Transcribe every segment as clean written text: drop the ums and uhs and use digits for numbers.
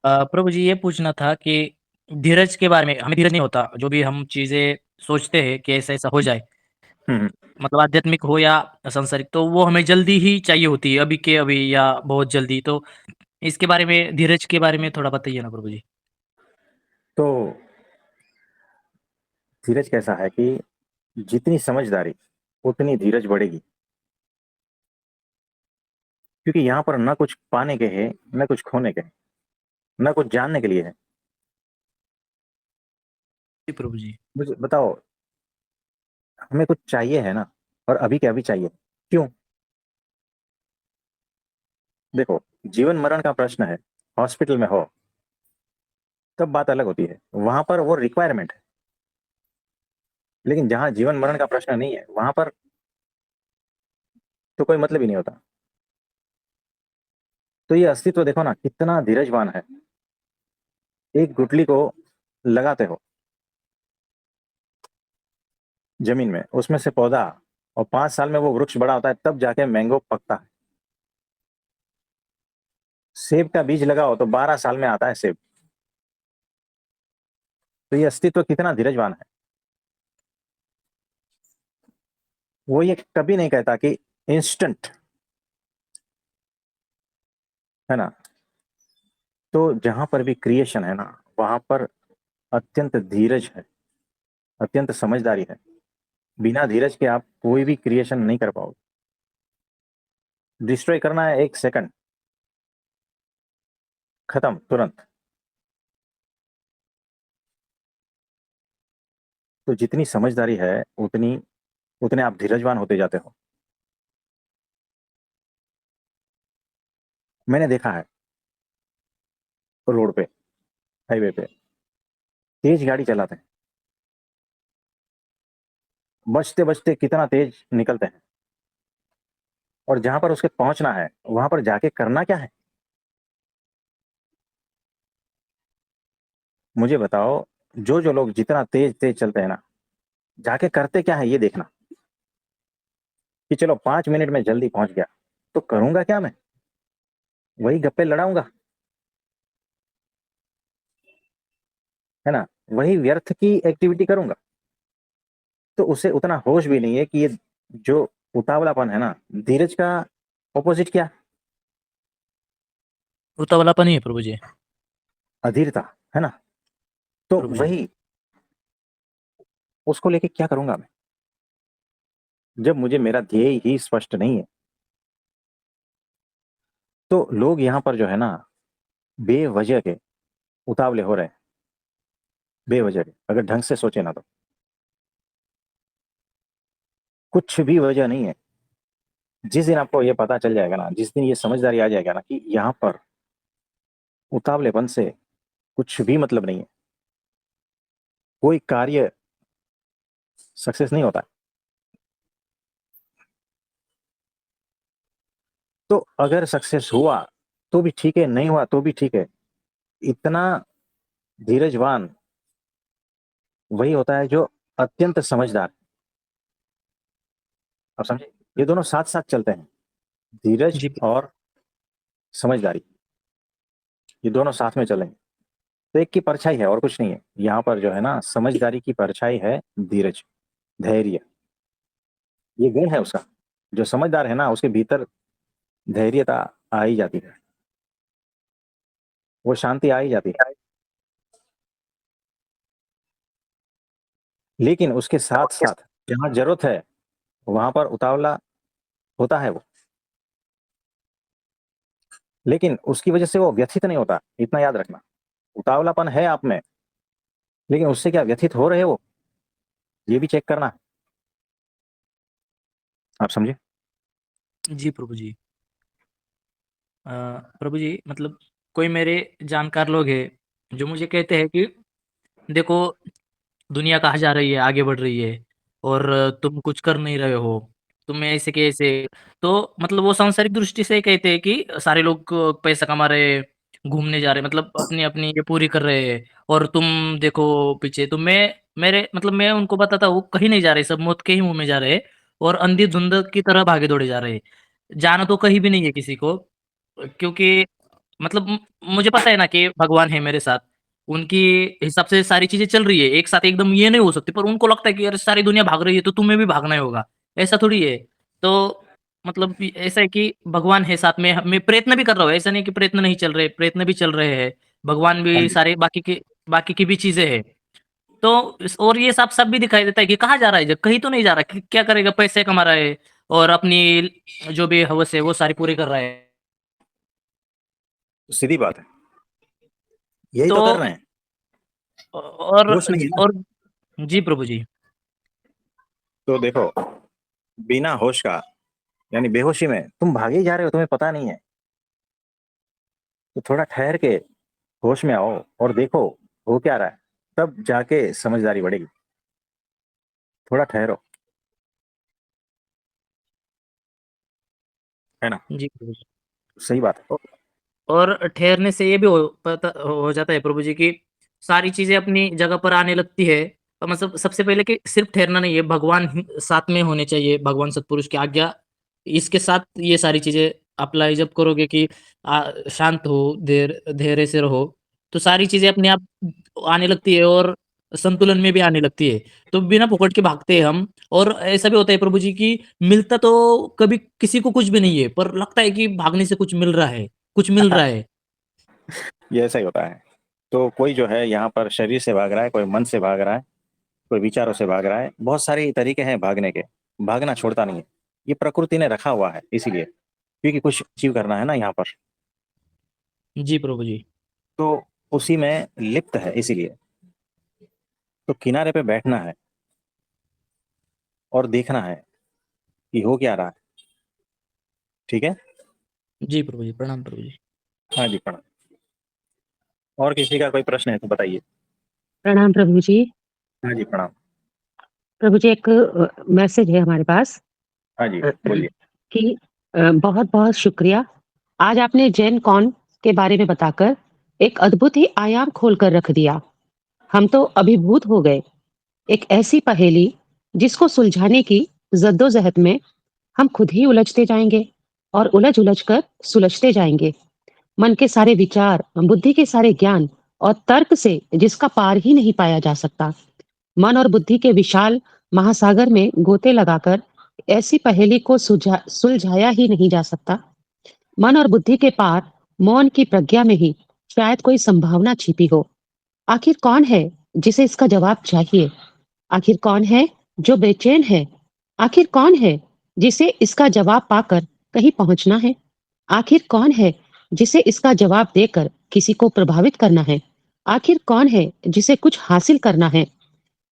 प्रभु जी ये पूछना था कि धीरज के बारे में हमें धीरज नहीं होता, जो भी हम चीज़ें सोचते हैं कि ऐसा-ऐसा हो जाए, हुँ, हुँ। मतलब आध्यात्मिक हो या सांसारिक, तो वो हमें जल्दी ही चाहिए होती है, अभी के अभी या बहुत जल्दी। तो इसके बारे में, धीरज के बारे में थोड़ा बताइए ना प्रभु जी? तो धीरज कैसा है कि जितनी समझदारी, उतनी धीरज बढ़ेगी। क्योंकि यहाँ पर ना कुछ पाने के है, ना कुछ खोने के है, ना कुछ जानने के लिए है। जी प्रभु जी। मुझे बताओ, हमें कुछ चाहिए है ना, और अभी के अभी चाहिए। क्यों? देखो, जीवन-मरण का प्रश्न है, हॉस्पिटल में हो, तब बात अलग होती है। वहाँ पर वो रिक्वायरमेंट है। लेकिन जहाँ जीवन-मरण का प्रश्न नहीं है, वहाँ पर तो कोई मतलब ही नहीं होता। तो ये अस्तित्व देखो ना, कितना धीरजवान है। एक गुठली को लगाते हो जमीन में, उसमें से पौधा, और 5 साल में वो वृक्ष बड़ा होता है, तब जाके मैंगो पकता है। सेब का बीज लगाओ तो 12 साल में आता है सेब। तो ये अस्तित्व कितना धीरजवान है। वो ये कभी नहीं कहता कि इंस्टेंट, है ना? तो जहां पर भी क्रिएशन है ना, वहां पर अत्यंत धीरज है, अत्यंत समझदारी है। बिना धीरज के आप कोई भी क्रिएशन नहीं कर पाओगे। डिस्ट्रॉय करना है 1 सेकंड, खत्म तुरंत। तो जितनी समझदारी है, उतनी उतने आप धीरजवान होते जाते हो। मैंने देखा है, रोड पे, हाईवे पे तेज गाड़ी चलाते हैं, बचते बचते कितना तेज निकलते हैं, और जहां पर उसके पहुंचना है, वहां पर जाके करना क्या है? मुझे बताओ, जो जो लोग जितना तेज तेज चलते हैं ना, जाके करते क्या है ये देखना। कि चलो 5 मिनट में जल्दी पहुंच गया, तो करूंगा क्या मैं? वही गप्पे लड़ाऊंगा, है ना? वही व्यर्थ की एक्टिविटी करूंगा। तो उसे उतना होश भी नहीं है कि ये जो उतावलापन है ना, धीरज का ऑपोजिट क्या? उतावलापन ही है प्रभु जी। अधीरता, है ना? तो प्रभु जी। वही, उसको लेके क्या करूंगा मैं, जब मुझे मेरा ध्येय ही स्पष्ट नहीं है? तो लोग यहाँ पर जो है ना, बेवजह के उतावले हो रहे हैं। बेवजह के, अगर ढंग से सोचे ना, तो कुछ भी वजह नहीं है। जिस दिन आपको ये पता चल जाएगा ना, जिस दिन ये समझदारी आ जाएगा ना कि यहाँ पर उतावलेपन से कुछ भी मतलब नहीं है, कोई कार्य सक्सेस नहीं होता। तो अगर सक्सेस हुआ तो भी ठीक है, नहीं हुआ तो भी ठीक है। इतना धीरजवान वही होता है जो अत्यंत समझदार। आप समझे? ये दोनों साथ साथ चलते हैं, धीरज जी, और समझदारी, ये दोनों साथ में चलेंगे। तो एक की परछाई है और कुछ नहीं है। यहाँ पर जो है ना, समझदारी की परछाई है धीरज, धैर्य। ये गुण है उसका। जो समझदार है ना, उसके भीतर धैर्यता आ ही जाती है, वो शांति आ ही जाती है। लेकिन उसके साथ साथ जहां जरूरत है, वहां पर उतावला होता है वो। लेकिन उसकी वजह से वो व्यथित नहीं होता, इतना याद रखना। उतावलापन है आप में, लेकिन उससे क्या व्यथित हो रहे हो, ये भी चेक करना है। आप समझे? जी प्रभु जी। अ, प्रभु जी मतलब कोई मेरे जानकार लोग हैं, जो मुझे कहते हैं कि देखो दुनिया कहाँ जा रही है, आगे बढ़ रही है और तुम कुछ कर नहीं रहे हो। तुम ऐसे के ऐसे, तो मतलब वो सांसारिक दृष्टि से कहते हैं कि सारे लोग पैसा कमा रहे हैं, घूमने जा रहे हैं, मतलब अपनी-अपनी ये पूरी कर रहे हैं और तुम देखो पीछे। तो मैं उनको बताता हूँ, कहीं नहीं जा रहे, सब मौत के ही मुँह में जा रहे हैं और अंधी-धुंध की तरह भागे दौड़े जा रहे हैं। जाना तो कहीं भी नहीं है किसी को, क्योंकि मतलब मुझे पता है ना कि भगवान है मेरे साथ। उनके हिसाब से सारी चीज़ें चल रही है। एक साथ एकदम ये नहीं हो सकती, पर उनको लगता है कि यार सारी दुनिया भाग रही है, तो तुम्हें भी भागना ही होगा। ऐसा थोड़ी है। तो मतलब ऐसा है कि भगवान है साथ में, मैं प्रयत्न भी कर रहा हूँ। ऐसा नहीं है कि प्रयत्न नहीं चल रहे, प्रयत्न भी चल रहे हैं। भगवान हाँ भी जी। सारे बाकी की भी चीज़ें हैं। तो इस और ये साफ-साफ भी दिखाई देता है कि कहाँ जा रहा है ये? कहीं तो नहीं जा रहा। क क्या करेगा? पैसे कमा रहा है और अपनी जो भी हवस है, वो सारी पूरी कर रहा है। सीधी बात है, यही तो तो कर रहे हैं। और होश नहीं है ना। और जी प्रभु जी। तो देखो, बिना होश का, यानी बेहोशी में तुम भागे ही जा रहे हो, तुम्हें पता नहीं है। तो थोड़ा ठहर के होश में आओ और देखो हो क्या रहा है, तब जाके समझदारी बढ़ेगी। थोड़ा ठहरो, है ना। जी प्रभु जी। सही बात है। औ और ठहरने से ये भी हो जाता है प्रभु जी कि सारी चीज़ें अपनी जगह पर आने लगती है। मतलब सबसे पहले कि सिर्फ़ ठहरना नहीं है, भगवान ही साथ में होने चाहिए, भगवान सतपुरुष की आज्ञा, इसके साथ ये सारी चीज़ें अप्लाई जब करोगे कि शांत हो, धैर्य से रहो, तो सारी चीज़ें अपने आप आने लगती है और संतुलन में भी आने लगती है। तो बिना पकड़ के भागते हैं हम। और ऐसा भी होता है प्रभु जी कि मिलता तो कभी किसी को कुछ भी नहीं है, पर लगता है कि भागने से कुछ मिल रहा है, कुछ मिल रहा है। ये ऐसा ही होता है। तो कोई जो है यहाँ पर शरीर से भाग रहा है, कोई मन से भाग रहा है, कोई विचारों से भाग रहा है। बहुत सारे तरीके हैं भागने के। भागना छोड़ता नहीं है, ये प्रकृति ने रखा हुआ है इसीलिए, क्योंकि कुछ अचीव करना है ना यहाँ पर। जी प्रभु जी। तो उसी में लिप्त है इसीलिए। तो किनारे पे बैठना है और देखना है कि हो क्या रहा है। ठीक है। जी प्रभु जी, प्रणाम प्रभु जी। हाँ जी, प्रणाम। और किसी का कोई प्रश्न है तो बताइए। प्रणाम प्रभु जी। हाँ जी, प्रणाम। प्रभु जी एक मैसेज है हमारे पास हाँ जी, अ, बोलिए। कि बहुत-बहुत शुक्रिया। आज आपने जेन कॉन के बारे में बताकर एक अद्भुत ही आयाम खोल कर रख दिया। हम तो अभिभूत हो गए। एक ऐसी पहेली जिसको सुलझाने की जद्दोजहद में हम खुद ही उलझते जाएँगे और उलझ-उलझ कर सुलझते जाएँगे। मन के सारे विचार, बुद्धि के सारे ज्ञान और तर्क से जिसका पार ही नहीं पाया जा सकता। मन और बुद्धि के विशाल महासागर में गोते लगाकर ऐसी पहेली को सुलझाया ही नहीं जा सकता। मन और बुद्धि के पार मौन की प्रज्ञा में ही शायद कोई संभावना छिपी हो। आखिर कौन है जिसे इसका जवाब चाहिए? आखिर कौन है जो बेचैन है? आखिर कौन है जिसे इसका जवाब पाकर कहीं पहुंचना है? आखिर कौन है जिसे इसका जवाब देकर किसी को प्रभावित करना है? आखिर कौन है जिसे कुछ हासिल करना है?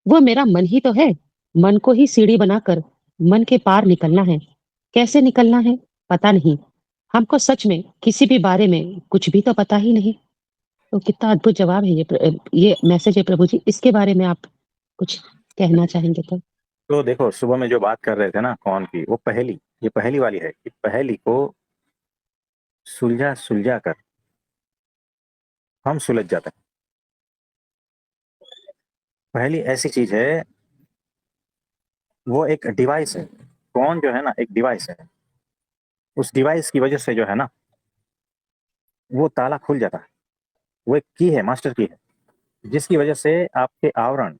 वो मेरा मन ही तो है। मन को ही सीढ़ी बनाकर मन के पार निकलना है। कैसे निकलना है? पता नहीं। हमको सच में किसी भी बारे में कुछ भी तो पता ही नहीं। तो कितना अद्भुत जवाब है ये मैसेज है प्रभु जी। इसके बारे में आप कुछ कहना चाहेंगे तो? तो देखो, सुबह में जो बात कर रहे थे ना कौन की, वो पहेली, ये पहेली वाली है कि पहेली को सुलझा सुलझा कर हम सुलझ जाते हैं। पहेली ऐसी चीज है, वो एक डिवाइस है। कौन जो है ना, एक डिवाइस है। उस डिवाइस की वजह से जो है ना, वो ताला खुल जाता है। वो एक की है, मास्टर की है, जिसकी वजह से आपके आवरण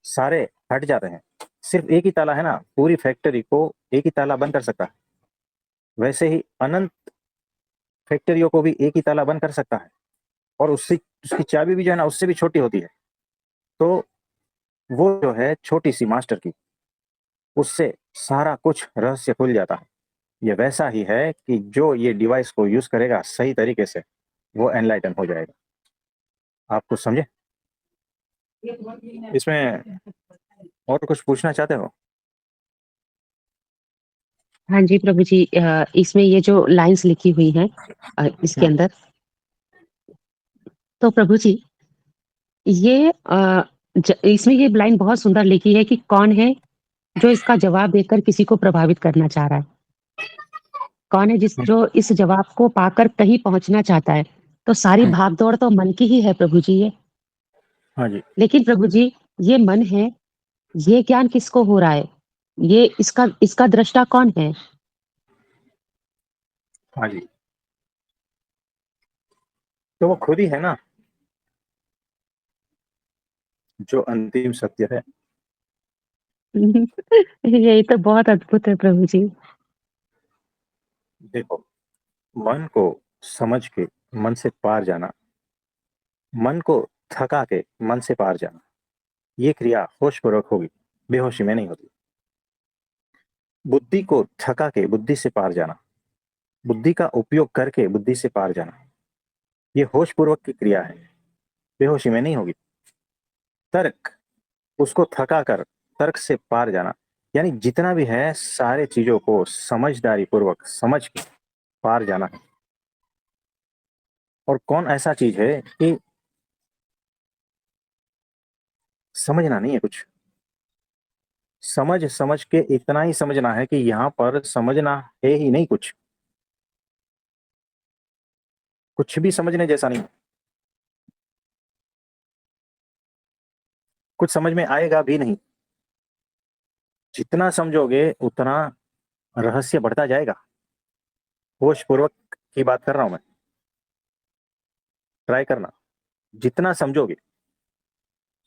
सारे हट जाते हैं। सिर्फ एक ही ताला है ना, पूरी फैक्ट्री को एक ही ताला बंद कर सकता है। वैसे ही अनंत फैक्ट्रियों को भी एक ही ताला बंद कर सकता है। और उससे उसकी चाबी भी जो है ना, उससे भी छोटी होती है। तो वो जो है छोटी सी मास्टर की, उससे सारा कुछ रहस्य खुल जाता है। ये वैसा ही है कि जो ये डिवाइस को यूज करेगा सही तरीके से, वो एनलाइटन हो जाएगा। आप कुछ समझे इसमें? और कुछ पूछना चाहते हो? हाँ जी प्रभु जी। इसमें ये जो लाइन्स लिखी हुई हैं इसके अंदर, तो प्रभु जी ये इसमें ये लाइन बहुत सुंदर लिखी है कि कौन है जो इसका जवाब देकर किसी को प्रभावित करना चाह रहा है? कौन है जो इस जवाब को पाकर कहीं पहुंचना चाहता है? तो सारी भाग-दौड़ तो मन की ही है प्रभु जी ये। हाँ जी। लेकिन प्रभु जी ये मन है, ये ज्ञान किसको हो रहा है? ये इसका इसका दृष्टा कौन है? हाँ जी। तो वो खुद ही है ना जो अंतिम सत्य है। यही तो बहुत अद्भुत है प्रभु जी। देखो, मन को समझ के मन से पार जाना, मन को थका के मन से पार जाना, ये क्रिया होशपूर्वक होगी, बेहोशी में नहीं होती। बुद्धि को थका के बुद्धि से पार जाना, बुद्धि का उपयोग करके बुद्धि से पार जाना, ये होशपूर्वक की क्रिया है, बेहोशी में नहीं होगी। तर्क, उसको थका कर तर्क से पार जाना, यानी जितना भी है सारे चीजों को समझदारी पूर्वक समझ के पार जाना है। और कौन ऐसा चीज है कि समझना नहीं है कुछ, समझ समझ के इतना ही समझना है कि यहां पर समझना है ही नहीं कुछ, कुछ भी समझने जैसा नहीं, कुछ समझ में आएगा भी नहीं। जितना समझोगे उतना रहस्य बढ़ता जाएगा। होश पूर्वक की बात कर रहा हूं मैं, ट्राई करना। जितना समझोगे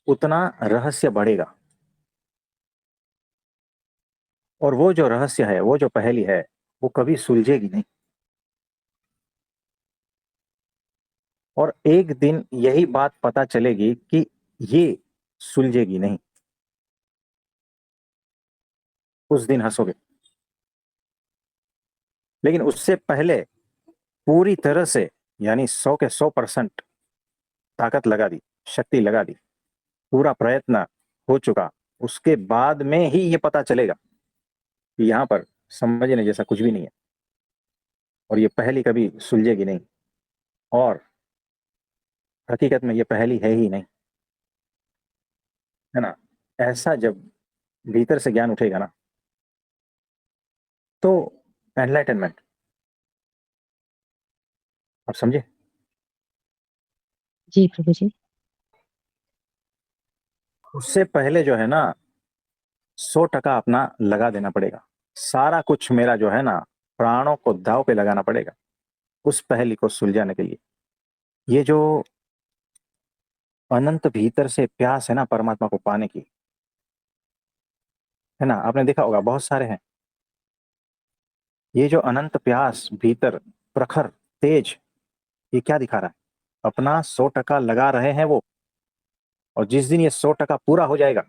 उतना रहस्य बढ़ेगा, और वो जो रहस्य है, वो जो पहेली है, वो कभी सुलझेगी नहीं। और एक दिन यही बात पता चलेगी कि ये सुलझेगी नहीं, उस दिन हंसोगे। लेकिन उससे पहले पूरी तरह से, यानी 100% ताकत लगा दी, शक्ति लगा दी, पूरा प्रयत्न हो चुका, उसके बाद में ही ये पता चलेगा कि यहां पर समझने जैसा कुछ भी नहीं है, और ये पहेली कभी सुलझेगी नहीं। और हकीकत में ये पहेली है ही नहीं, है ना। ऐसा जब भीतर से ज्ञान उठेगा ना, तो एनलाइटनमेंट, आप समझे। जी प्रभु जी। उससे पहले जो है ना 100% अपना लगा देना पड़ेगा, सारा कुछ मेरा जो है ना प्राणों को दांव पे लगाना पड़ेगा उस पहेली को सुलझाने के लिए। ये जो अनंत भीतर से प्यास है ना परमात्मा को पाने की, है ना, आपने देखा होगा बहुत सारे हैं। ये जो अनंत प्यास भीतर, प्रखर, तेज, ये क्या दिखा रहा है? अपना 100% लगा रहे हैं वो। और जिस दिन ये 100% पूरा हो जाएगा,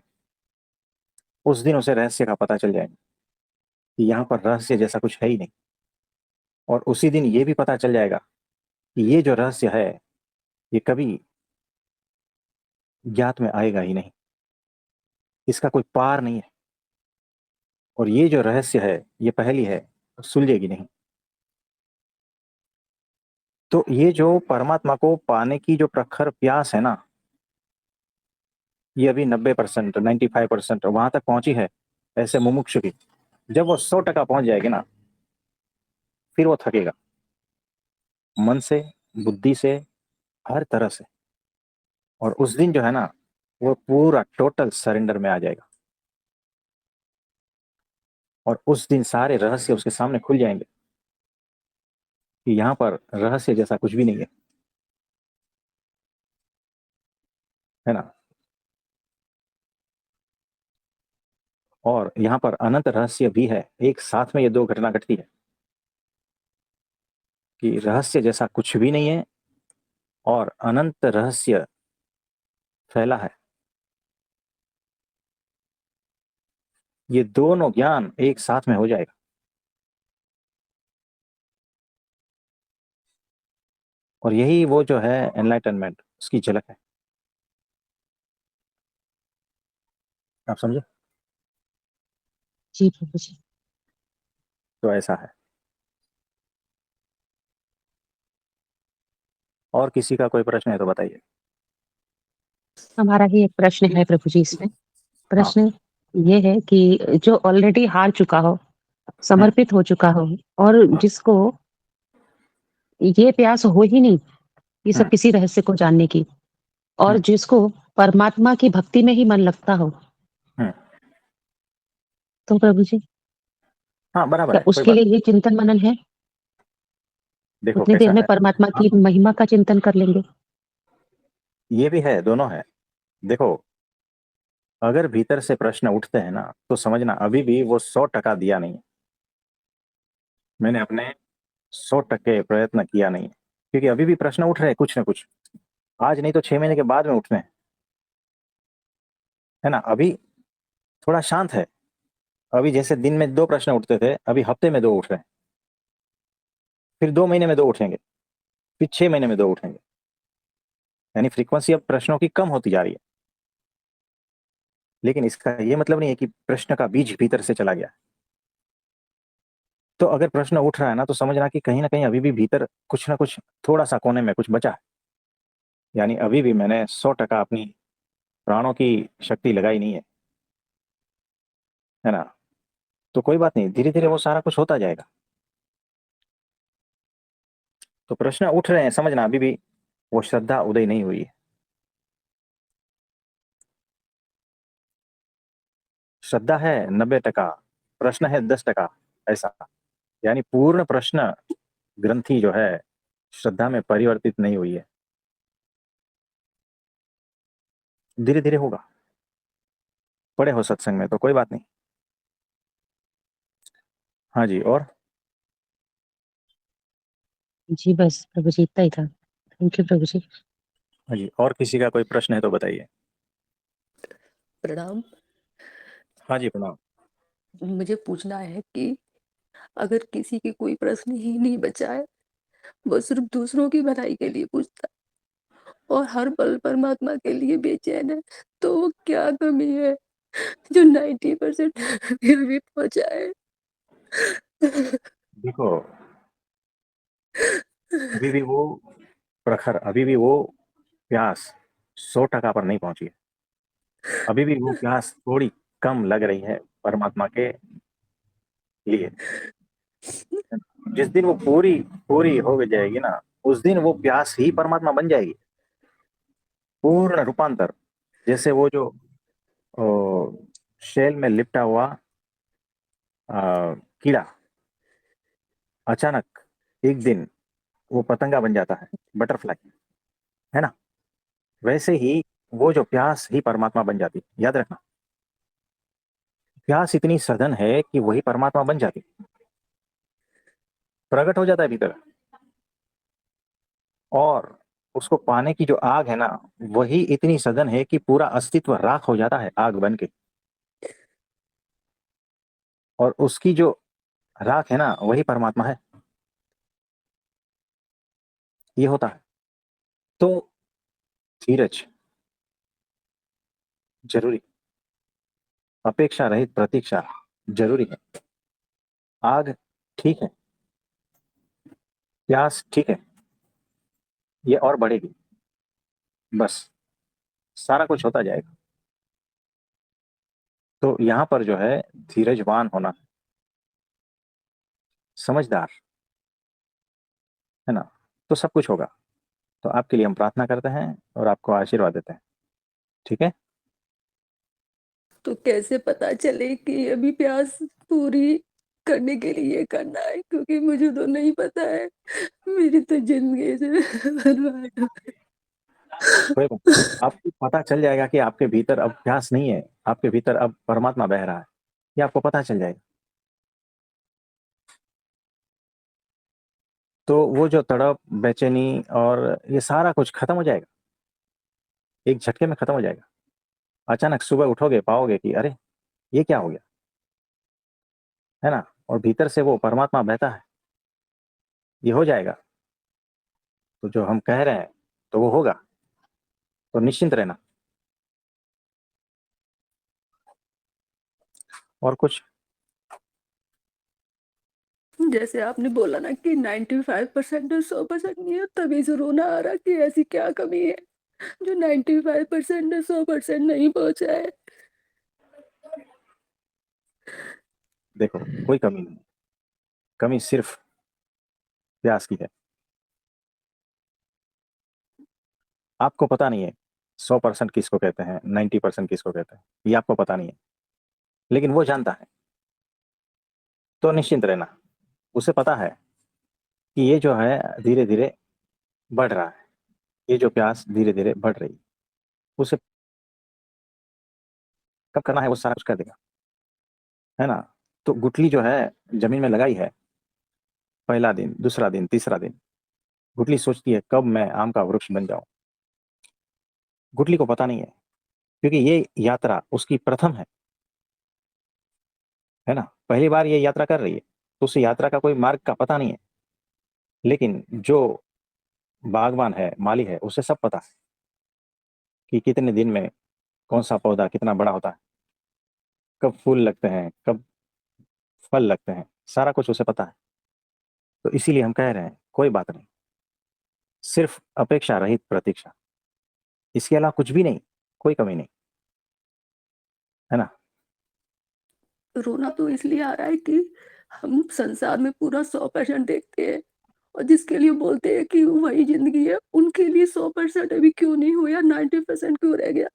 उस दिन उसे रहस्य का पता चल जाएगा कि यहाँ पर रहस्य जैसा कुछ है ही नहीं। और उसी दिन ये भी पता चल जाएगा कि ये जो रहस्य है, ये कभी ज्ञात में आएगा ही नहीं, इसका कोई पार नहीं है। और ये जो रहस्य है, ये पहेली है, सुलझेगी नहीं। तो ये जो परमात्मा को पाने की जो प्रखर प्यास है ना, ये अभी 90%, 95% वहां तक पहुंची है ऐसे मुमुक्षु की। जब वो 100% पहुंच जाएगी ना, फिर वो थकेगा, मन से, बुद्धि से, हर तरह से। और उस दिन जो है ना, वो पूरा टोटल सरेंडर में आ जाएगा, और उस दिन सारे रहस्य उसके सामने खुल जाएंगे कि यहाँ पर रहस्य जैसा कुछ भी नहीं है ना। और यहाँ पर अनंत रहस्य भी है, एक साथ में ये दो घटना घटती है कि रहस्य जैसा कुछ भी नहीं है, और अनंत रहस्य फैला है। ये दोनों ज्ञान एक साथ में हो जाएगा। और यही वो जो है एनलाइटनमेंट, उसकी झलक है। आप समझे। जी प्रभु जी। तो ऐसा है। और किसी का कोई प्रश्न है तो बताइए। हमारा ही एक प्रश्न है प्रभु जी इसमें। हाँ। प्रश्न ये है कि जो ऑलरेडी हार चुका हो, हम्म। समर्पित हो चुका हो, और जिसको ये प्यास हो ही नहीं ये सब हम्म। किसी रहस्य को जानने की, और हम्म। जिसको परमात्मा की भक्ति में ही मन लगता हो, हम्म। तो प्रभु जी हाँ, बराबर क्या है, कोई उसके बात लिए ये चिंतन मनन है? देखो उतनी देर कैसा में है, परमात्मा की हम महिमा का चिंतन कर लेंगे। ये भी है, दोनों है। देखो, अगर भीतर से प्रश्न उठते हैं ना, तो समझना अभी भी वो 100% दिया नहीं है। मैंने अपने 100% प्रयत्न किया नहीं है, क्योंकि अभी भी प्रश्न उठ रहे हैं कुछ ना कुछ। आज नहीं तो 6 महीने के बाद में उठने हैं, है ना। अभी थोड़ा शांत है। अभी जैसे दिन में 2 प्रश्न उठते थे, अभी हफ्ते में 2 उठ रहे हैं, फिर 2 महीने में 2 उठेंगे, फिर 6 महीने में 2 उठेंगे। यानी फ्रीक्वेंसी अब प्रश्नों की कम होती जा रही है। लेकिन इसका ये मतलब नहीं है कि प्रश्न का बीज भीतर से चला गया। तो अगर प्रश्न उठ रहा है ना, तो समझना कि कहीं ना कहीं अभी भी भीतर कुछ ना कुछ, थोड़ा सा कोने में कुछ बचा है। यानी अभी भी मैंने 100% अपनी प्राणों की शक्ति लगाई नहीं है ना। तो कोई बात नहीं, धीरे धीरे वो सारा कुछ होता जाएगा। तो प्रश्न उठ रहे हैं, समझना अभी भी वो श्रद्धा उदय नहीं हुई है। श्रद्धा है 90%, प्रश्न है 10%, ऐसा। यानी पूर्ण प्रश्न ग्रंथि जो है श्रद्धा में परिवर्तित नहीं हुई है। धीरे धीरे होगा। पड़े हो सत्संग में तो कोई बात नहीं। हाँ जी, और जी बस प्रभु जी, इतना ही था। थैंक यू प्रभु जी। हाँ जी, और किसी का कोई प्रश्न है तो बताइए। प्रणाम। हाँ जी, प्रणाम। मुझे पूछना है कि अगर किसी की कोई प्रश्न ही नहीं बचा है, वो सिर्फ दूसरों की भलाई के लिए पूछता है और हर पल परमात्मा के लिए बेचैन है, तो वो क्या कमी है जो 90% फिर भी पहुंचा है? देखो, अभी भी वो प्रखर, अभी भी वो प्यास 100% पर नहीं पहुंची है। अभी भी वो प्यास थोड़ी कम लग रही है परमात्मा के लिए। जिस दिन वो पूरी पूरी हो जाएगी ना, उस दिन वो प्यास ही परमात्मा बन जाएगी। पूर्ण रूपांतर। जैसे वो जो शेल में लिपटा हुआ कीड़ा अचानक एक दिन वो पतंगा बन जाता है, बटरफ्लाई, है ना। वैसे ही वो जो प्यास ही परमात्मा बन जाती है, याद रखना। प्यास इतनी सघन है कि वही परमात्मा बन जाती है, प्रकट हो जाता है भीतर। और उसको पाने की जो आग है ना, वही इतनी सघन है कि पूरा अस्तित्व राख हो जाता है आग बन के। और उसकी जो राख है ना, वही परमात्मा है। ये होता है। तो धीरज जरूरी, अपेक्षा रहित प्रतीक्षा जरूरी है। आग ठीक है, प्यास ठीक है, ये और बढ़ेगी। बस सारा कुछ होता जाएगा। तो यहां पर जो है धीरजवान होना, समझदार, है ना, तो सब कुछ होगा। तो आपके लिए हम प्रार्थना करते हैं और आपको आशीर्वाद देते हैं। ठीक है। तो कैसे पता चले कि अभी प्यास पूरी करने के लिए करना है? क्योंकि मुझे तो नहीं पता है, मेरी तो जिंदगी से बर्बाद हो गई। कोई बात नहीं। आपको पता चल जाएगा कि आपके भीतर अब प्यास नहीं है, आपके भीतर अब परमात्मा बह रहा है। ये आपको पता चल जाएगा। तो वो जो तड़प, बेचैनी और ये सारा कुछ खत्म हो जाएगा, एक झटके में खत्म हो जाएगा। अचानक सुबह उठोगे, पाओगे कि अरे ये क्या हो गया, है ना। और भीतर से वो परमात्मा बहता है। ये हो जाएगा। तो जो हम कह रहे हैं तो वो होगा। तो निश्चिंत रहना। और कुछ। जैसे आपने बोला ना कि 95% और 100% नहीं है, तभी से रोना आ रहा कि ऐसी क्या कमी है जो 95% और 100% नहीं पहुंचा है। देखो, कोई कमी नहीं। कमी सिर्फ प्यास की है। आपको पता नहीं है 100% किसको कहते हैं, 90% किसको कहते हैं, ये आपको पता नहीं है। लेकिन वो जानता है। तो निश्चिंत रहना, उसे पता है कि ये जो है धीरे-धीरे बढ़ रहा है। ये जो प्यास धीरे-धीरे बढ़ रही है, उसे कब करना है वो सारा कुछ कर देगा, है ना? तो गुठली जो है ज़मीन में लगाई है, पहला दिन, दूसरा दिन, तीसरा दिन, गुठली सोचती है कब मैं आम का वृक्ष बन जाऊँ। गुठली को पता नहीं है, क्योंकि ये यात्रा उसकी प्रथम है ना? पहली बार ये यात्रा कर रही है, तो उस यात्रा का कोई मार्ग का पता नहीं है। लेकिन जो बागवान है, माली है, उसे सब पता है कि कितने दिन में कौन-सा पौधा कितना बड़ा होता है, कब फूल लगते हैं, कब फल लगते हैं, सारा कुछ उसे पता है। तो इसीलिए हम कह रहे हैं, कोई बात नहीं, सिर्फ़ अपेक्षा रहित प्रतीक्षा, इसके अलावा कुछ भी नहीं, कोई कमी नहीं, है ना? रोना तो इसलिए आ रहा है कि हम संसार में पूरा 100% देखते हैं और जिसके लिए बोलते हैं कि वही ज़िंदगी है, उनके लिए 100% अभी क्यों नहीं हुआ या 90% क्यों रह गया?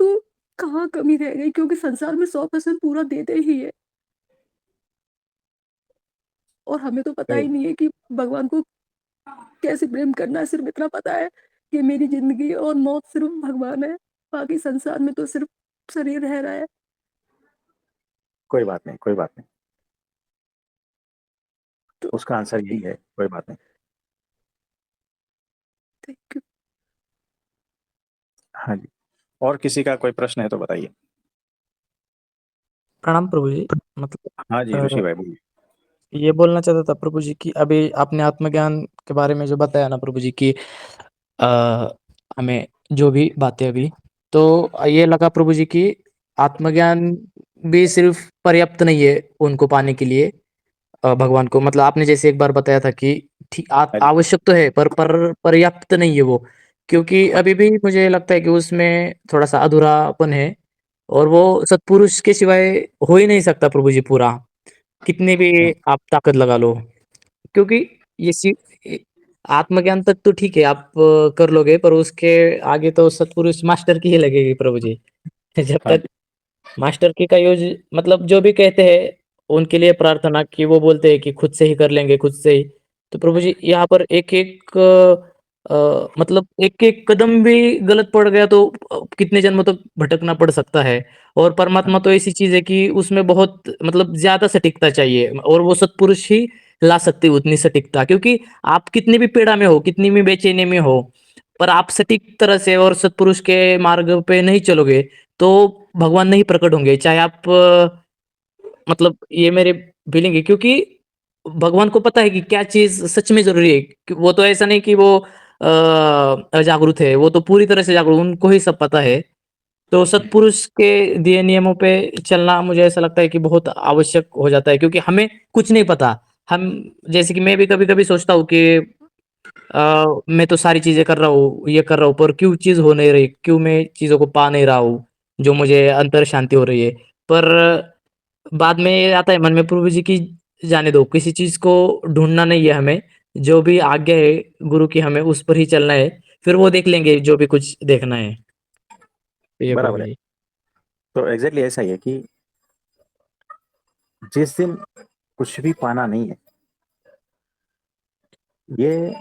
तो कहाँ कमी रह गई? क्योंकि संसार में 100% पूरा देते ही है और हमें तो पता ही सही, नहीं है कि भगवान को कैसे प्रेम करना है, सिर्फ़ इतना पता है कि मेरी ज़िंदगी और मौत सिर्फ़ भगवान है, बाकी संसार में तो सिर्फ़ शरीर रह रहा है। कोई बात नहीं, कोई बात नहीं। तो उसका आंसर यही है, कोई बात नहीं। Thank you. हाँ जी, और किसी का कोई प्रश्न है तो बताइए? प्रणाम प्रभु जी। मतलब हाँ जी, ऋषि भाई बोलिए। ये बोलना चाहता था प्रभु जी कि अभी आपने आत्मज्ञान के बारे में जो बताया ना प्रभु जी कि अ, हमें जो भी बातें अभी, तो ये लगा प्रभु जी कि आत्मज्ञान भी सिर्फ पर्याप्त नहीं है उनको पाने के लिए, भगवान को मतलब आपने जैसे एक बार बताया था कि ठीक हाँ जी, आवश्यक तो है पर पर्याप्त नहीं है वो, क्योंकि अभी भी मुझे लगता है कि उसमें थोड़ा-सा अधूरापन है और वो सत्पुरुष के सिवाय हो ही नहीं सकता प्रभु जी पूरा, कितनी भी हुँ, आप ताकत लगा लो। क्योंकि ये ए आत्मज्ञान तक तो ठीक है आप कर लोगे पर उसके आगे तो सत्पुरुष मास्टर की ही लगेगी प्रभु जी। जब हाँ तक जी, मास्टर की का यूज़ मतलब जो भी कहते हैं उनके लिए प्रार्थना कि वो बोलते हैं कि खुद से ही कर लेंगे, खुद से ही। तो प्रभु जी यहाँ पर एक-एक मतलब एक-एक कदम भी गलत पड़ गया तो कितने जन्मों तक भटकना पड़ सकता है। और हाँ, परमात्मा तो ऐसी चीज़ है कि उसमें बहुत मतलब ज़्यादा सटीकता चाहिए और वो सत्पुरुष ही ला सकते हैं उतनी सटीकता, क्योंकि आप कितनी भी पीड़ा में हो, कितनी भी बेचैनी में हो, पर आप सटीक तरह से और सत्पुरुष के मार्ग पे नहीं चलोगे, तो भगवान नहीं प्रकट होंगे। चाहे आप मतलब ये मेरे फीलिंग है, क्योंकि भगवान को पता है कि क्या चीज़ सच में ज़रूरी है। कि वो तो ऐसा नहीं कि वो अजागरूक है, वो तो पूरी तरह से जागरूक उनको ही सब पता है। तो सत्पुरुष के दिए नियमों पे चलना मुझे ऐसा लगता है कि बहुत आवश्यक हो जाता है, क्योंकि हमें कुछ नहीं पता। हम जैसे कि मैं भी कभी-कभी सोचता हूँ कि मैं तो सारी चीज़ें कर रहा हूँ, ये कर रहा हूँ, पर क्यों चीज़ हो नहीं रही? क्यों मैं चीज़ों को पा नहीं रहा हूँ, जो मुझे अंतर शांति हो रही है? पर बाद में ये आता है मन में प्रभु जी की जाने दो, किसी चीज़ को ढूँढना नहीं है हमें, जो भी आज्ञा है गुरु की हमें उस पर ही चलना है, फिर वो देख लेंगे जो भी कुछ देखना है। ये प्रभु बराबर है। जी। तो एग्ज़ैक्टली ऐसा ही है कि जिस दिन कुछ भी पाना नहीं है, ये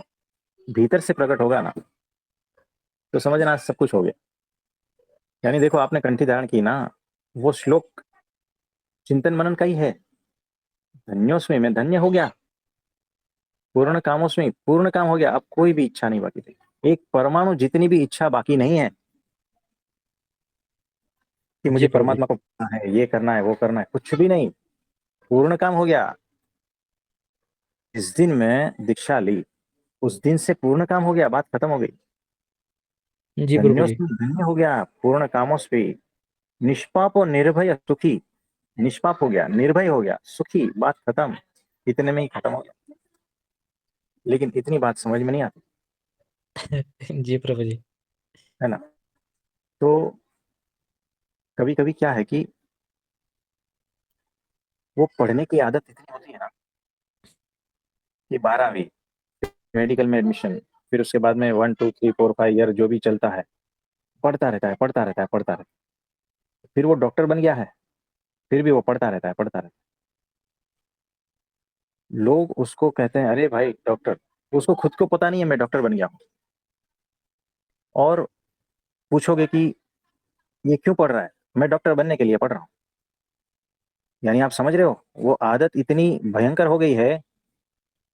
भीतर से प्रकट होगा ना, तो समझना सब कुछ हो गया। यानी देखो आपने कंठी धारण की ना, वो श्लोक चिंतन मनन का ही है। धन्योस्मि मैं धन्य हो गया, पूर्ण कामोस्मि पूर्ण काम हो गया, अब कोई भी इच्छा नहीं बाकी रही। एक परमाणु जितनी भी इच्छा बाकी नहीं है कि जी मुझे प्रभु जी। परमात्मा को पाना है, ये करना है, वो करना है, कुछ भी नहीं, पूर्ण काम हो गया। जिस दिन मैं दीक्षा ली, उस दिन से पूर्ण काम हो गया, बात खत्म हो गई। जी प्रभु जी। धन्योस्मि धन्य हो गया, पूर्ण कामोस्मि निष्पाप और निर्भय सुखी, निष्पाप हो गया, निर्भय हो गया, सुखी, बात खत्म। इतने में ही खत्म हो गया। लेकिन इतनी बात समझ में नहीं आती, जी प्रभु जी। है ना? तो कभी कभी क्या है कि वो पढ़ने की आदत इतनी होती है ना कि 12वीं मेडिकल में एडमिशन, फिर उसके बाद में 1 2 3 4 5 ईयर जो भी चलता है, पढ़ता रहता है, पढ़ता रहता है, पढ़ता रहता है। फिर वो डॉक्टर बन गया है, फिर भी वो पढ़ता रहता है, पढ़ता रहता है। लोग उसको कहते हैं अरे भाई डॉक्टर, उसको खुद को पता नहीं है मैं डॉक्टर बन गया हूँ। और पूछोगे कि ये क्यों पढ़ रहा है, मैं डॉक्टर बनने के लिए पढ़ रहा हूँ। यानी आप समझ रहे हो, वो आदत इतनी भयंकर हो गई है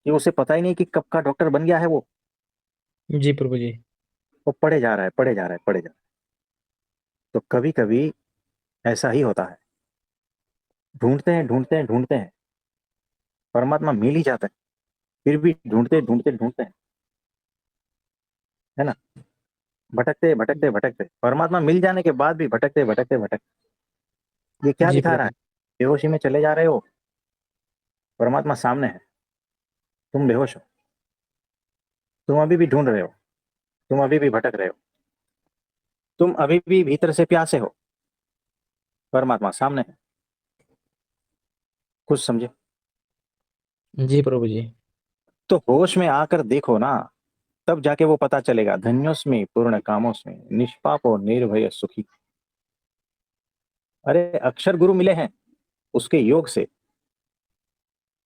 कि उसे पता ही नहीं कि कब का डॉक्टर बन गया है वो। जी प्रभु जी। वो पढ़े जा रहा है, पढ़े जा रहा है, पढ़े जा रहा है। तो कभी कभी ऐसा ही होता है, ढूंढते हैं ढूंढते हैं ढूंढते हैं, परमात्मा मिल ही जाता है, फिर भी ढूंढते ढूंढते ढूंढते हैं, है ना। भटकते भटकते भटकते, परमात्मा मिल जाने के बाद भी भटकते भटकते भटकते। ये क्या जी दिखा प्रभु रहा है? जी। बेहोशी में चले जा रहे हो, परमात्मा सामने है, तुम बेहोश हो, तुम अभी भी ढूंढ रहे हो, तुम अभी भी भटक रहे हो, तुम अभी भी भीतर से प्यासे हो, परमात्मा सामने है। कुछ समझे? जी प्रभु जी। तो होश में आकर देखो ना, तब जाके वो पता चलेगा। धन्योस्मि पूर्ण कामोस्मि, निष्पापो निर्भय सुखी। अरे अक्षर गुरु मिले हैं, उसके योग से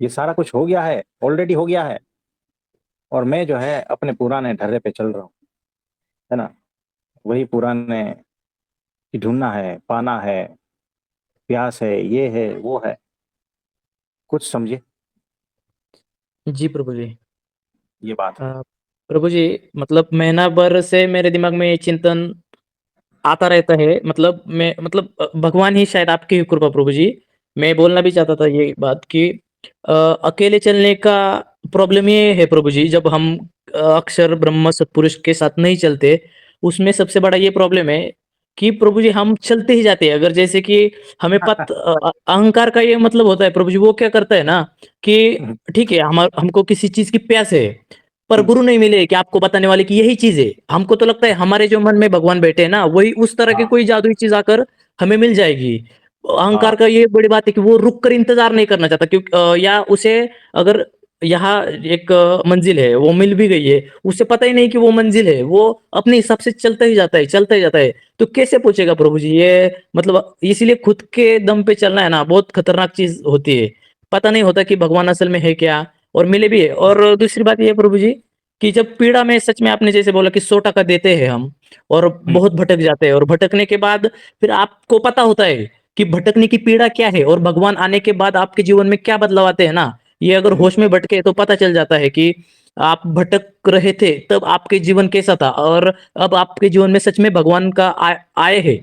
ये सारा कुछ हो गया है, ऑलरेडी हो गया है। और मैं जो है अपने पुराने ढर्रे पे चल रहा हूँ, है ना। वही पुराने कि ढूंढना है, पाना है, प्यास है, ये है वो है। कुछ समझे जी प्रभु जी। ये बात है। प्रभु जी, मतलब महीना भर से मेरे दिमाग में ये चिंतन आता रहता है। मतलब मैं मतलब भगवान ही शायद आपकी कृपा प्रभु जी। मैं बोलना भी चाहता था ये बात कि अकेले चलने का प्रॉब्लम ये है प्रभु जी, जब हम अक्षर ब्रह्म सत्पुरुष के साथ नहीं चलते, उसमें सबसे बड़ा ये प्रॉब्लम है कि प्रभु जी हम चलते ही जाते हैं। अगर जैसे कि हमें अहंकार का ये मतलब होता है प्रभु जी, वो क्या करता है ना कि ठीक है, हमको किसी चीज़ की प्यास है, पर गुरु नहीं मिले कि आपको बताने वाले कि यही चीज़ है। हमको तो लगता है हमारे जो मन में भगवान बैठे हैं ना, वही उस तरह की हाँ कोई जादुई चीज़ आकर हमें मिल जाएगी। अहंकार हाँ का ये बड़ी बात है कि वो रुक कर इंतज़ार नहीं करना चाहता, क्योंकि या उसे अगर यहाँ एक मंजिल है, वो मिल भी गई है, उसे पता ही नहीं कि वो मंजिल है, वो अपने हिसाब से चलता ही जाता है, चलता ही जाता है। तो कैसे पहुँचेगा प्रभु जी? ये मतलब इसीलिए खुद के दम पे चलना है ना, बहुत खतरनाक चीज़ होती है। पता नहीं होता कि भगवान असल में है क्या, और मिले भी है। और दूसरी बात ये है प्रभु जी कि जब पीड़ा में सच में आपने जैसे बोला कि 100% देते हैं हम, और हम्म, बहुत भटक जाते हैं, और भटकने के बाद फिर आपको पता होता है कि भटकने की पीड़ा क्या है, और भगवान आने के बाद आपके जीवन में क्या बदलाव आते हैं ना, ये अगर होश में भटके तो पता चल जाता है कि आप भटक रहे थे तब आपके जीवन कैसा था, और अब आपके जीवन में सच में भगवान का आए है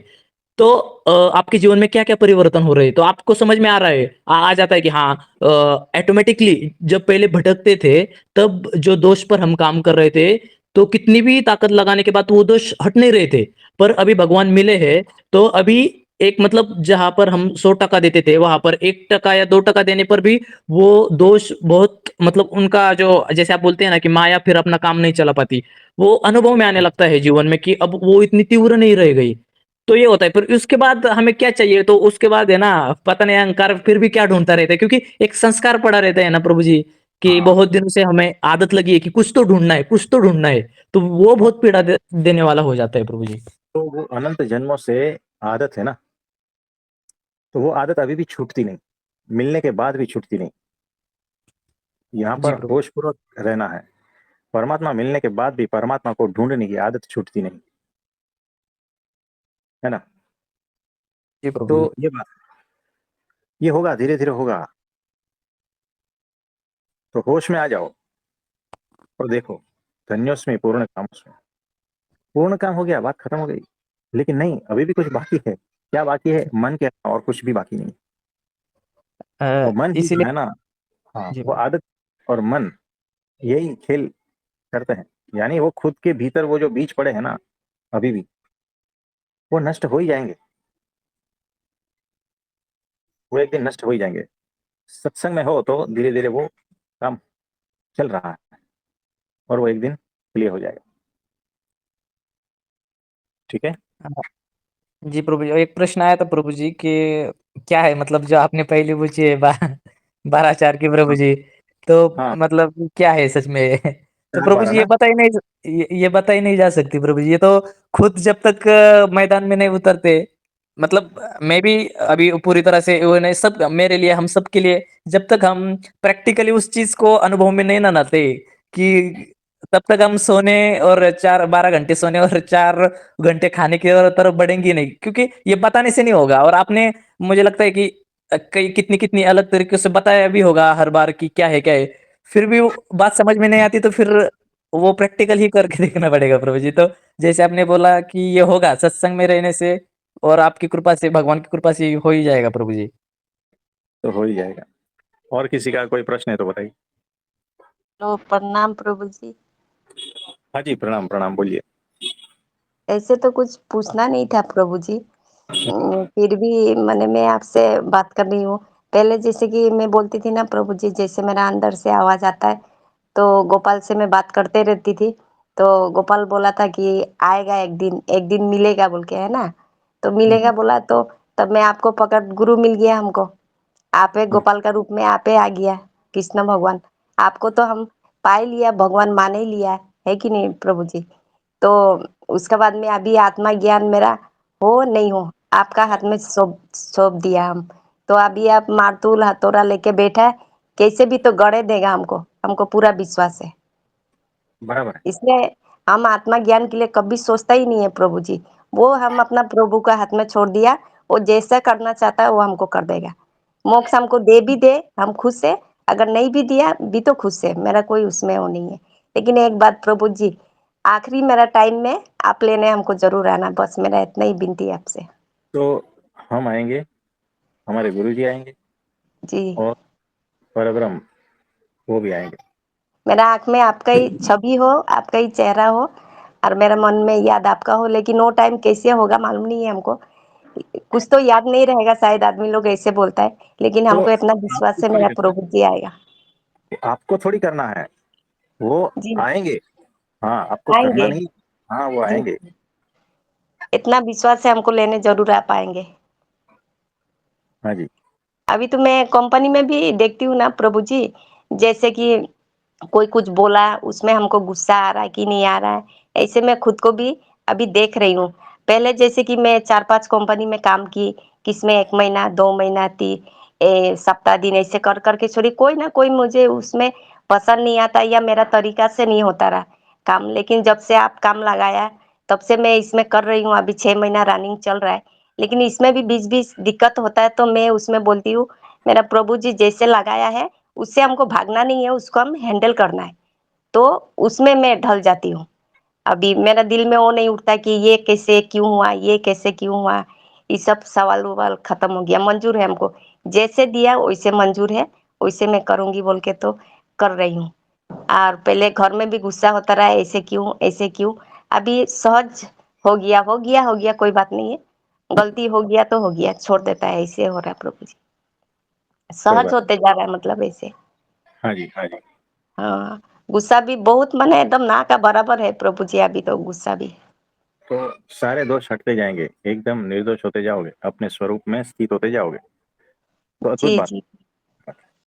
तो आपके जीवन में क्या-क्या परिवर्तन हो रहे हैं, तो आपको समझ में आ रहा है, आ जाता है कि हाँ, ऑटोमैटिकली जब पहले भटकते थे, तब जो दोष पर हम काम कर रहे थे, तो कितनी भी ताकत लगाने के बाद वो दोष हट नहीं रहे थे। पर अभी भगवान मिले हैं, तो अभी एक मतलब जहाँ पर हम 100% देते थे, वहाँ पर 1% या 2% देने पर भी वो दोष बहुत मतलब उनका जो जैसे आप बोलते हैं ना कि माया फिर अपना काम नहीं चला पाती, वो अनुभव में आने लगता है जीवन में कि अब वो इतनी तीव्र नहीं रह गई। तो ये होता है, फिर उसके बाद हमें क्या चाहिए, तो उसके बाद है ना, पता नहीं अहंकार फिर भी क्या ढूंढता रहता है, क्योंकि एक संस्कार पड़ा रहता है ना प्रभु जी, कि हाँ। बहुत दिनों से हमें आदत लगी है कि कुछ तो ढूंढना है, कुछ तो ढूंढना है। तो वो बहुत पीड़ा देने वाला हो जाता है प्रभु जी। तो वो अनंत जन्मों से आदत है ना, तो वो आदत अभी भी छूटती नहीं, मिलने के बाद भी छूटती नहीं। यहाँ जी पर प्रभु। होश पूर्वक रहना है। परमात्मा मिलने के बाद भी परमात्मा को ढूंढने की आदत छूटती नहीं, है ना। जी प्रभु तो जी। ये बात, ये होगा, धीरे धीरे होगा। तो होश में आ जाओ और देखो, धन्योस्मि पूर्ण कामोस्मि। पूर्ण काम हो गया, बात खत्म हो गई। लेकिन नहीं, अभी भी कुछ बाकी है। क्या बाकी है? मन के अलावा और कुछ भी बाकी नहीं। वो मन ही जो इसीलिए है ना, हाँ, जी वो प्रभु। आदत और मन यही खेल करते हैं। यानी वो खुद के भीतर वो जो बीज पड़े हैं ना, अभी भी वो नष्ट हो ही जाएंगे। वो एक दिन नष्ट हो ही जाएंगे। सत्संग में हो तो धीरे धीरे वो काम चल रहा है, और वो एक दिन क्लियर हो जाएगा। ठीक है। जी प्रभु जी, और एक प्रश्न आया था प्रभु जी कि क्या है मतलब जो आपने पहले पूछी है 12 4 की प्रभु हाँ जी, तो हाँ, मतलब क्या है सच में? तो प्रभु 12 जी ये ना। बताई नहीं, ये बताई नहीं जा सकती प्रभु जी, ये तो खुद जब तक मैदान में नहीं उतरते मतलब मैं भी अभी पूरी तरह से वो नहीं, सब मेरे लिए, हम सब के लिए, जब तक हम प्रैक्टिकली उस चीज को अनुभव में नहीं ना लाते कि तब तक हम सोने और 12 घंटे सोने और 4 घंटे खाने की तरफ बढ़ेंगे नहीं, क्योंकि ये बताने से नहीं होगा। और आपने, मुझे लगता है कि कई कितनी कितनी अलग तरीके से बताया भी होगा हर बार कि क्या है, फिर भी वो बात समझ में नहीं आती, तो फिर वो प्रैक्टिकल ही करके देखना पड़ेगा प्रभु जी। तो जैसे आपने बोला कि ये होगा सत्संग में रहने से, और आपकी कृपा से, भगवान की कृपा से हो ही जाएगा प्रभु जी। तो हो ही जाएगा। और किसी का कोई प्रश्न है तो बताइए। तो प्रणाम प्रभु जी। हाँ जी, प्रणाम प्रणाम, बोलिए। ऐसे तो कुछ पूछना नहीं था प्रभु जी, फिर भी मैंने मैं आपसे बात कर रही हूँ। पहले जैसे कि मैं बोलती थी ना प्रभु जी, जैसे मेरा अंदर से आवाज आता है तो गोपाल से मैं बात करते रहती थी। तो गोपाल बोला था कि आएगा एक दिन मिलेगा बोल के, है ना। तो मिलेगा बोला, तो तब मैं आपको पकड़, गुरु मिल गया हमको। आप एक गोपाल का रूप में आप ही आ गया, कृष्ण भगवान। आपको तो हम पा ही लिया, भगवान मान ही लिया, है कि नहीं प्रभु जी। तो उसके बाद में अभी आत्मा ज्ञान मेरा हो नहीं हो, आपका हाथ में सौंप सौंप दिया हम। तो अभी आप मारतूल हथौड़ा लेके बैठा है, कैसे भी तो गड़े देगा हमको, हमको पूरा विश्वास है। बराबर है। इसलिए हम आत्मा ज्ञान के लिए कभी सोचता ही नहीं है प्रभु जी। वो हम अपना प्रभु का हाथ में छोड़ दिया, वो जैसा करना चाहता है वो हमको कर देगा। मोक्ष हमको दे भी दे, हम खुश है। अगर नहीं भी दिया भी तो खुश है, मेरा कोई उसमें वो नहीं है। लेकिन एक बात प्रभु जी, आखिरी मेरा टाइम में आप लेने हमको जरूर आना, बस मेरा इतना ही विनती है आपसे। तो हम आएंगे, हमारे गुरु जी आएंगे, जी, और परब्रह्म वो भी आएंगे। मेरा आंख में आपका ही छवि हो, आपका ही चेहरा हो, और मेरा मन में याद आपका हो। लेकिन वो टाइम कैसे होगा मालूम नहीं है हमको, कुछ तो याद नहीं रहेगा शायद, आदमी लोग ऐसे बोलता है। लेकिन तो हमको इतना आपको विश्वास है थोड़ी मेरा करना प्रभु जी आएगा। है, आपको थोड़ी करना है, वो जी, आएंगे। हाँ, आपको करना आएंगे। नहीं। हाँ, वो जी, आएंगे। इतना विश्वास है हमको, लेने जरूर आ पाएंगे। हाँ जी। अभी तो मैं कंपनी में भी देखती हूँ ना प्रभु जी, जैसे कि कोई कुछ बोला, उसमें हमको गुस्सा आ रहा है कि नहीं आ रहा है, ऐसे मैं खुद को भी अभी देख रही हूँ। पहले जैसे कि मैं 4-5 कंपनी में काम की, किसमें 1 महीना, 2 महीना, सप्ताह दिन ऐसे कर करके छोड़ी, कोई ना कोई मुझे उसमें पसंद नहीं आता या मेरा तरीका से नहीं होता रहा काम। लेकिन जब से आप काम लगाया, तब से मैं इसमें कर रही हूँ, अभी 6 महीना रनिंग चल रहा है। लेकिन इसमें भी बीच-बीच दिक्कत होता है, तो मैं उसमें बोलती हूँ, मेरा प्रभु जी जैसे लगाया है, उससे हमको भागना नहीं है, उसको हम हैंडल करना है। तो उसमें मैं ढल जाती हूँ। अभी मेरा दिल में वो नहीं उठता कि ये कैसे क्यों हुआ, ये कैसे क्यों हुआ, ये सब सवाल-उवाल खत्म हो गया। मंजूर है हमको, जैसे दिया वैसे मंजूर है, वैसे मैं करूँगी बोल के तो कर रही हूँ। और पहले घर में भी गुस्सा होता रहा, ऐसे क्यों, ऐसे क्यों। अभी सहज हो गया, कोई बात नहीं है। गलती हो गया तो हो गया, छोड़ देता है, ऐसे हो रहा है प्रभु जी। कोई सहज बात। होते जा रहा है मतलब ऐसे। हाँ जी, हाँ जी। हाँ, गुस्सा भी बहुत, माने एकदम ना का बराबर है प्रभु जी, अभी तो गुस्सा भी। तो सारे दोष हटते जाएंगे, एकदम निर्दोष होते जाओगे, अपने स्वरूप में स्थित होते जाओगे। तो अद्भुत जी, बात। जी।